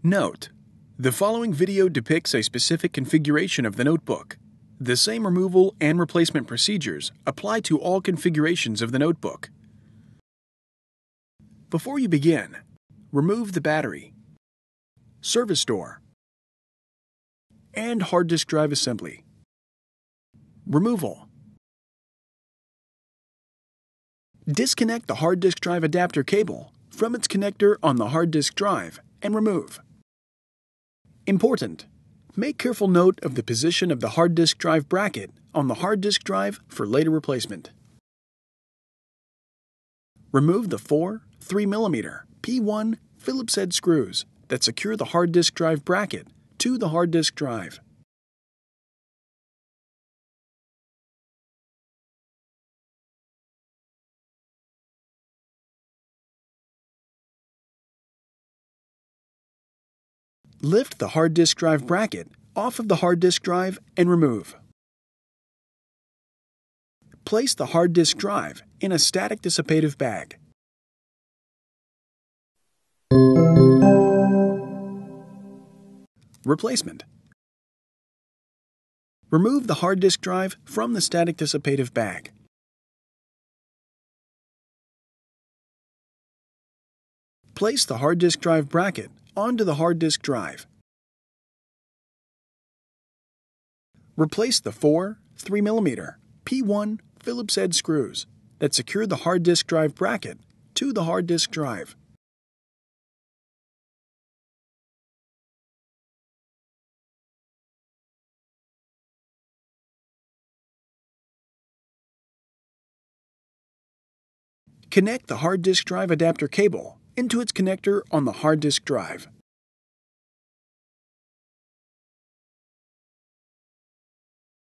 Note: the following video depicts a specific configuration of the notebook. The same removal and replacement procedures apply to all configurations of the notebook. Before you begin, remove the battery, service door, and hard disk drive assembly. Removal. Disconnect the hard disk drive adapter cable from its connector on the hard disk drive and remove. Important: make careful note of the position of the hard disk drive bracket on the hard disk drive for later replacement. Remove the 4 3mm P1 Phillips head screws that secure the hard disk drive bracket to the hard disk drive. Lift the hard disk drive bracket off of the hard disk drive and remove. Place the hard disk drive in a static dissipative bag. Replacement. Remove the hard disk drive from the static dissipative bag. Place the hard disk drive bracket onto the hard disk drive. Replace the 4 3mm P1 Phillips head screws that secure the hard disk drive bracket to the hard disk drive. Connect the hard disk drive adapter cable into its connector on the hard disk drive.